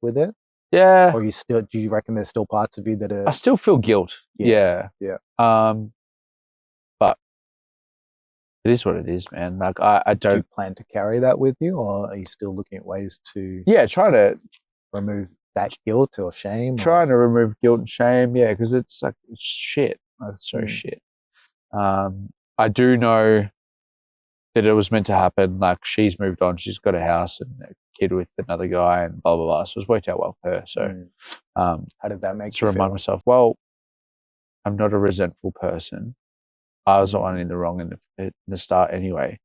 with it? Yeah. Or do you reckon there's still parts of you that are... I still feel guilt. Yeah. Yeah. But it is what it is, man. Like I Do you don't plan to carry that with you, or are you still looking at ways to trying to remove that guilt or shame? remove guilt and shame. Yeah, because it's like it's shit. Like, it's so shit. I do know that it was meant to happen. Like she's moved on, she's got a house and a kid with another guy, and blah blah blah. So it's worked out well for her. So, how did that make to you remind feel? myself, well, I'm not a resentful person. I was the one in the wrong in the start anyway.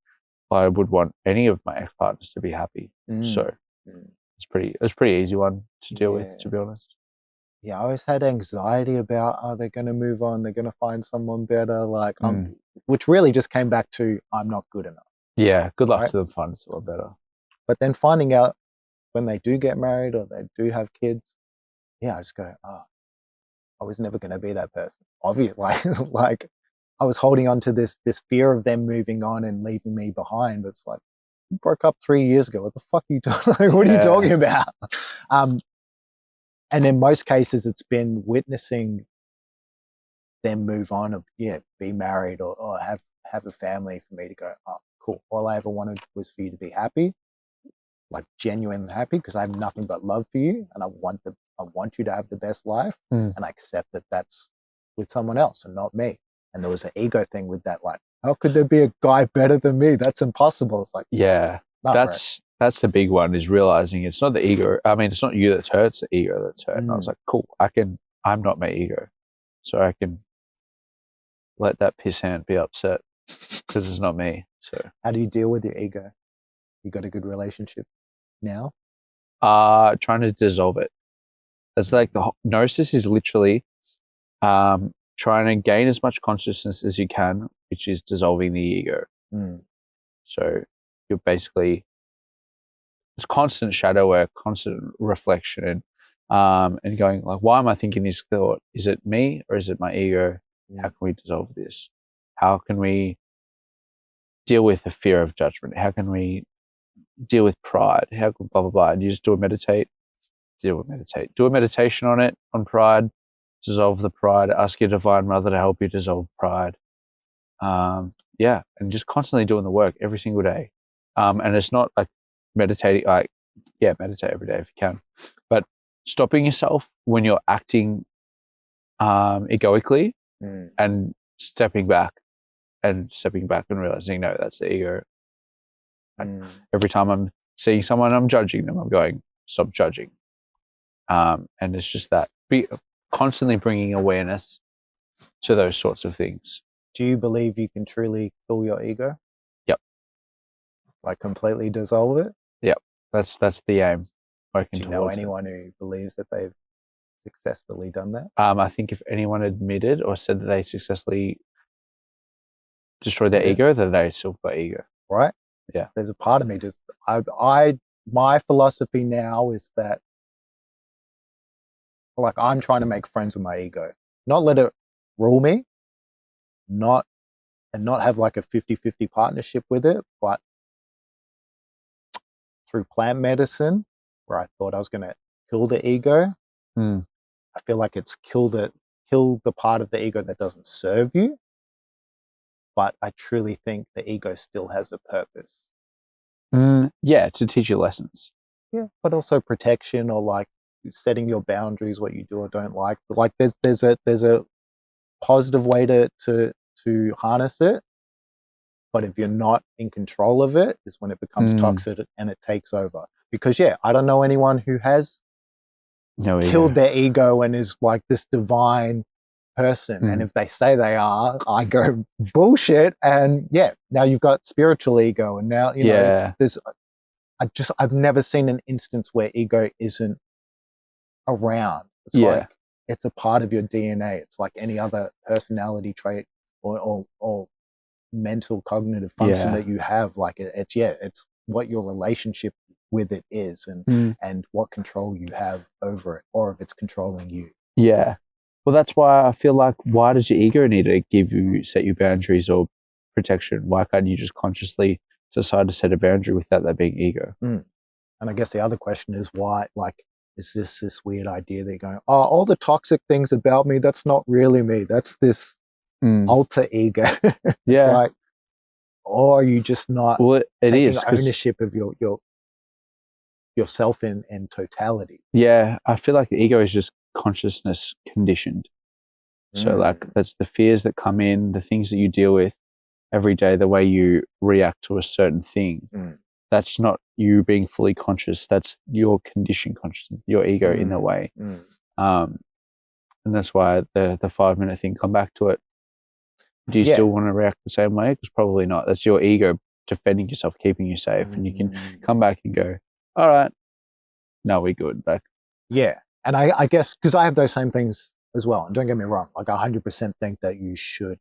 I would want any of my ex partners to be happy. So it's a pretty easy one to deal with, to be honest. Yeah, I always had anxiety about, oh, they're going to move on, they're going to find someone better, like, which really just came back to, I'm not good enough. Yeah, good luck to them finding someone better. But then finding out when they do get married or they do have kids, I just go, oh, I was never going to be that person. Obviously, like I was holding on to this fear of them moving on and leaving me behind. But it's like, you broke up 3 years ago. What the fuck are you talking? Like, what are you talking about? And in most cases, it's been witnessing them move on, or be married or have a family for me to go, oh, cool. All I ever wanted was for you to be happy, like genuinely happy, because I have nothing but love for you, and I want you to have the best life, and I accept that that's with someone else and not me. And there was an ego thing with that, like, how could there be a guy better than me? That's impossible. It's like, that's the big one, is realizing it's not the ego. I mean, it's not you that's hurt, it's the ego that's hurt. And I was like, cool, I'm not my ego. So I can let that piss hand be upset because it's not me. So how do you deal with your ego? You got a good relationship now? Trying to dissolve it. It's like the Gnosis is literally trying to gain as much consciousness as you can, which is dissolving the ego. So you're basically, it's constant shadow work, constant reflection, and going like, why am I thinking this thought? Is it me or is it my ego? How can we dissolve this? How can we deal with the fear of judgment? How can we deal with pride? How can blah blah blah? And you just do a meditation on it, on pride, dissolve the pride, ask your divine mother to help you dissolve pride. And just constantly doing the work every single day. And it's not like meditating, meditate every day if you can, but stopping yourself when you're acting egoically and stepping back and realizing, no, that's the ego. Every time I'm seeing someone, I'm judging them, I'm going, stop judging. And it's just that, constantly bringing awareness to those sorts of things. Do you believe you can truly kill your ego? Yep. Like completely dissolve it? Yep. That's the aim. Do you know anyone who believes that they've successfully done that? I think if anyone admitted or said that they successfully destroyed their ego, then they still got ego. Right? Yeah. There's a part of me just, my philosophy now is that, like, I'm trying to make friends with my ego, not let it rule me, not have like a 50-50 partnership with it, but through plant medicine, where I thought I was going to kill the ego, I feel like it's kill the part of the ego that doesn't serve you. But I truly think the ego still has a purpose. To teach you lessons. Yeah, but also protection, or like setting your boundaries, what you do or don't like. But like there's a positive way to harness it. But if you're not in control of it, is when it becomes toxic and it takes over. Because I don't know anyone who has killed their ego and is like this divine person. And if they say they are, I go bullshit. And now you've got spiritual ego, and now I've never seen an instance where ego isn't around. It's like it's a part of your DNA. It's like any other personality trait or mental cognitive function that you have. Like it's what your relationship with it is, and what control you have over it, or if it's controlling you. Yeah. Well, that's why I feel like, why does your ego need to set you boundaries or protection? Why can't you just consciously decide to set a boundary without that being ego? And I guess the other question is why, like, is this weird idea that you're going, oh, all the toxic things about me, that's not really me. That's this alter ego. It's like, or are you just not Well, it taking is 'cause- ownership of yourself in totality? Yeah, I feel like the ego is just consciousness conditioned. So like that's the fears that come in, the things that you deal with every day, the way you react to a certain thing. That's not you being fully conscious. That's your conditioned consciousness, your ego in a way. And that's why the 5-minute thing, come back to it. Do you still want to react the same way? Because probably not. That's your ego defending yourself, keeping you safe. And you can come back and go, all right, no, we're good. Like, yeah. And I guess because I have those same things as well. And don't get me wrong, like I 100% think that you should,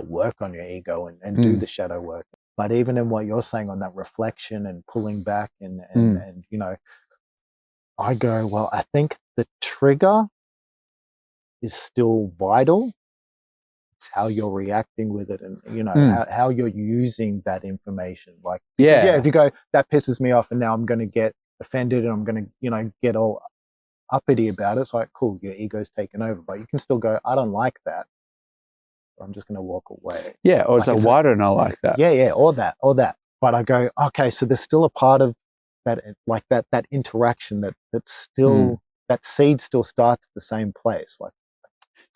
work on your ego and do the shadow work. But even in what you're saying on that reflection and pulling back and you know, I go, well, I think the trigger is still vital. It's how you're reacting with it, and you know how you're using that information. Like, if you go, that pisses me off, and now I'm going to get offended, and I'm going to, get all uppity about it. It's like, cool, your ego's taken over, but you can still go, I don't like that. I'm just going to walk away. Yeah, or it's like, why don't I like that? Yeah, or that. But I go, okay, so there's still a part of that, like that interaction that's still that seed still starts at the same place. Like,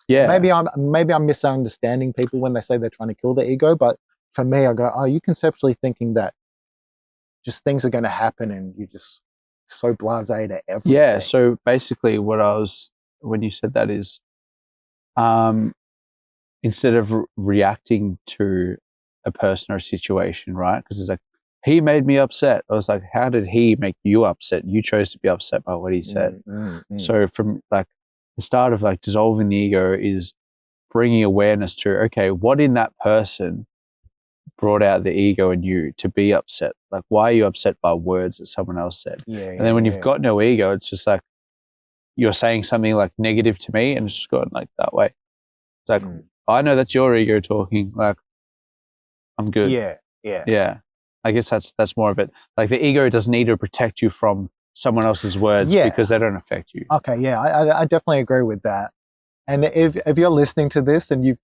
maybe I'm misunderstanding people when they say they're trying to kill their ego, but for me, I go, oh, you conceptually thinking that just things are going to happen, and you just so blasé to everything. Yeah. So basically, when you said that is, instead of reacting to a person or a situation, right? Because it's like, he made me upset. I was like, how did he make you upset? You chose to be upset by what he said. So from like the start of like dissolving the ego is bringing awareness to, okay, what in that person brought out the ego in you to be upset? Like, why are you upset by words that someone else said? And then when you've got no ego, it's just like, you're saying something like negative to me, and it's just gone like that way. It's like, I know that's your ego talking. Like, I'm good. Yeah. I guess that's more of it. Like, the ego doesn't need to protect you from someone else's words because they don't affect you. Okay, yeah, I definitely agree with that. And if you're listening to this and you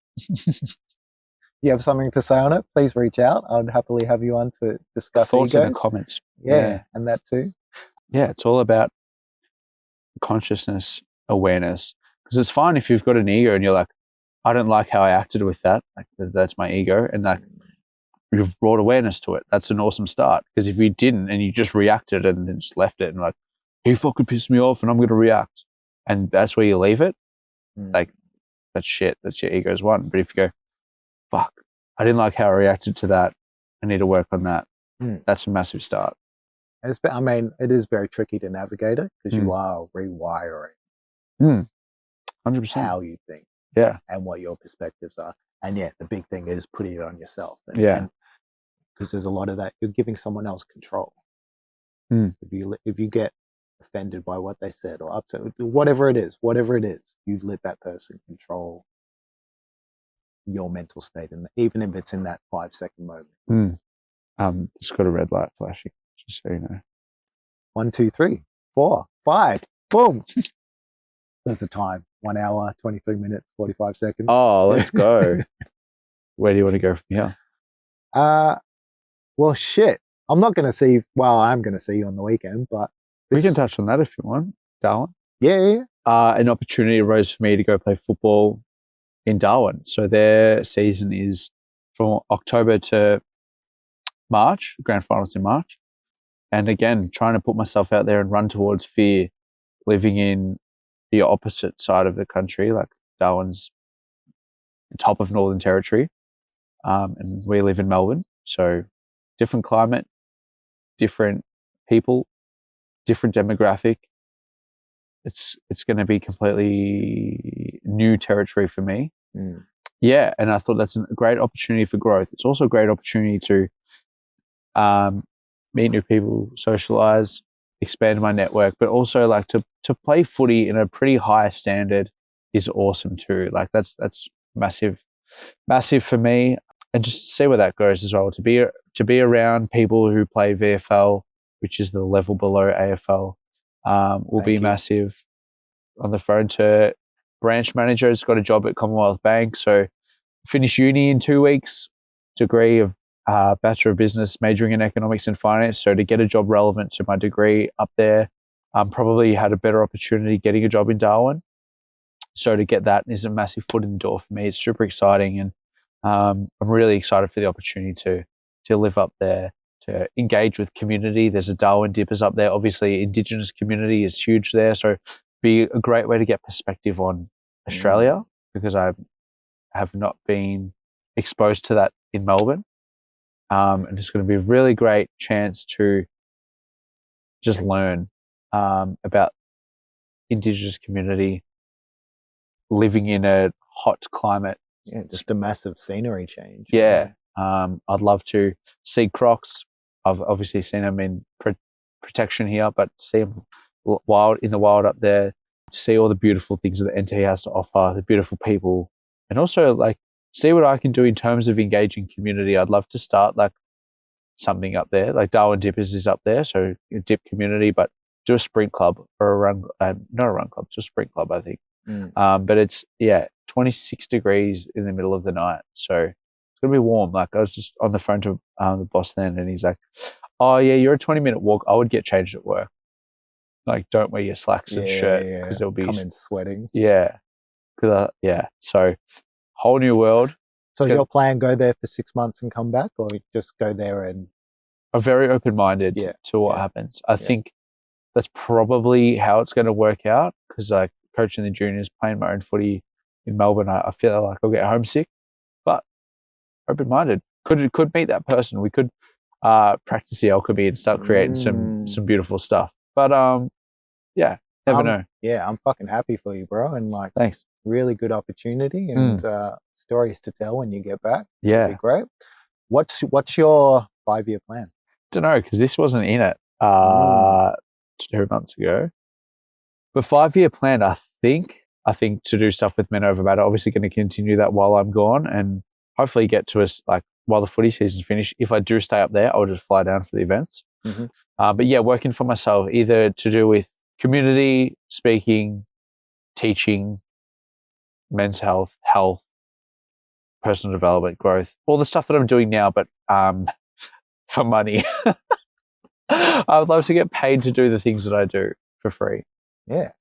have something to say on it, please reach out. I'd happily have you on to discuss thoughts egos. in the comments. Yeah, and that too. Yeah, it's all about consciousness, awareness. Because it's fine if you've got an ego and you're like, I don't like how I acted with that. Like, that's my ego, and like, you've brought awareness to it. That's an awesome start. Because if you didn't and you just reacted and then just left it and like, he fucking pissed me off and I'm going to react, and that's where you leave it, like, that's shit. That's your ego's one. But if you go, fuck, I didn't like how I reacted to that, I need to work on that. That's a massive start. I mean, it is very tricky to navigate it because you are rewiring 100% how you think, and what your perspectives are. And the big thing is putting it on yourself. And because there's a lot of that, you're giving someone else control. If you get offended by what they said or upset, whatever it is, you've let that person control your mental state, and even if it's in that 5-second moment. Just got a red light flashing, just so you know. 1, 2, 3, 4, 5, boom. There's the time. 1 hour, 23 minutes, 45 seconds. Oh, let's go. Where do you want to go from here? Well, shit. I'm not going to see. Well, I'm going to see you on the weekend, but we can touch on that if you want, Darwin. Yeah. An opportunity arose for me to go play football in Darwin. So their season is from October to March. Grand finals in March. And again, trying to put myself out there and run towards fear, living in the opposite side of the country. Like, Darwin's top of Northern Territory, and we live in Melbourne. So different climate, different people, different demographic. It's going to be completely new territory for me. Yeah, and I thought that's a great opportunity for growth. It's also a great opportunity to meet new people, socialize, expand my network, but also like to play footy in a pretty high standard is awesome too. Like, that's massive for me, and just see where that goes as well. To be around people who play VFL, which is the level below AFL, will be massive. On the phone to branch manager, has got a job at Commonwealth Bank, so finish uni in 2 weeks. degree of Bachelor of Business, majoring in Economics and Finance. So to get a job relevant to my degree up there, probably had a better opportunity getting a job in Darwin. So to get that is a massive foot in the door for me. It's super exciting, and I'm really excited for the opportunity to live up there, to engage with community. There's a Darwin Dippers up there. Obviously, Indigenous community is huge there. So be a great way to get perspective on Australia, because I have not been exposed to that in Melbourne. And it's going to be a really great chance to just learn about Indigenous community living in a hot climate. Yeah, just a massive scenery change. Yeah. I'd love to see crocs. I've obviously seen them in protection here, but see them in the wild up there, see all the beautiful things that the NT has to offer, the beautiful people, and also like see what I can do in terms of engaging community. I'd love to start like something up there, like Darwin Dippers is up there, so a dip community, but do a sprint club or a run, not a run club, just a sprint club, I think. But it's 26 degrees in the middle of the night, so it's gonna be warm. Like I was just on the phone to the boss then, and he's like, "Oh yeah, you're a 20-minute walk. I would get changed at work. Like don't wear your slacks and shirt because there'll be come in sweating." So whole new world. So your plan, go there for 6 months and come back, or just go there and... I'm very open-minded to what happens. I think that's probably how it's going to work out, because like coaching the juniors, playing my own footy in Melbourne, I feel like I'll get homesick, but open-minded. Could meet that person. We could practice the alchemy and start creating some beautiful stuff. But never know. Yeah, I'm fucking happy for you, bro. And like, thanks. Really good opportunity and stories to tell when you get back. Yeah, be great. What's your 5-year plan? Don't know, because this wasn't in it 2 months ago. But 5-year plan, I think to do stuff with Men Over Matter. Obviously, going to continue that while I'm gone, and hopefully get to us like while the footy season's finished. If I do stay up there, I'll just fly down for the events. But yeah, working for myself, either to do with community speaking, teaching, men's health, personal development, growth, all the stuff that I'm doing now, but for money. I would love to get paid to do the things that I do for free. Yeah.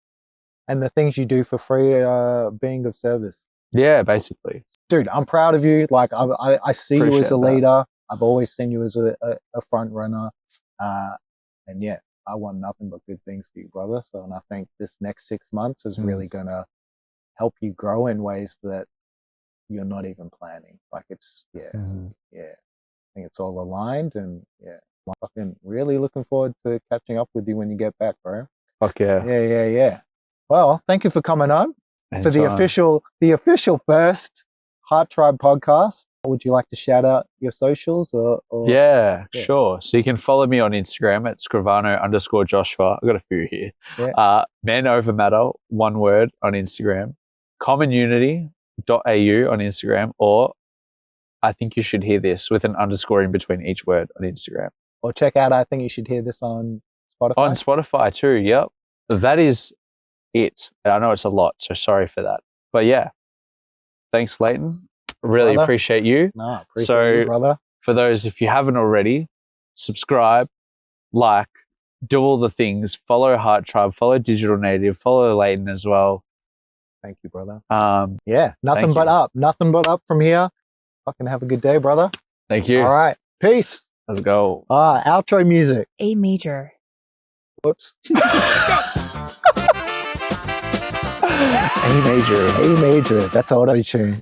And the things you do for free are being of service. Yeah, basically. Dude, I'm proud of you. Like, I see you as a leader. I've always seen you as a front runner. And yeah, I want nothing but good things for you, brother. So, and I think this next 6 months is really going to help you grow in ways that you're not even planning. Like it's, I think it's all aligned, and I'm fucking really looking forward to catching up with you when you get back, bro. Fuck yeah. Yeah. Well, thank you for coming on for the official first Heart Tribe podcast. Would you like to shout out your socials or? Yeah, sure. So you can follow me on Instagram at Scrivano_Joshua. I've got a few here. Yeah. Men Over Matter, one word on Instagram. commonunity.au on Instagram, or I think you should hear this with an underscore in between each word on Instagram. Or check out I think you should hear this on Spotify. On Spotify too, yep. That is it. I know it's a lot, so sorry for that. But yeah, thanks, Leighton. Really appreciate you. No, appreciate you, brother. For those, if you haven't already, subscribe, like, do all the things. Follow Heart Tribe, follow Digital Native, follow Leighton as well. Thank you, brother. Nothing but up from here. Fucking have a good day, brother. Thank you. All right. Peace. Let's go. Outro music. A major. Whoops. A major. A major. That's auto-tune.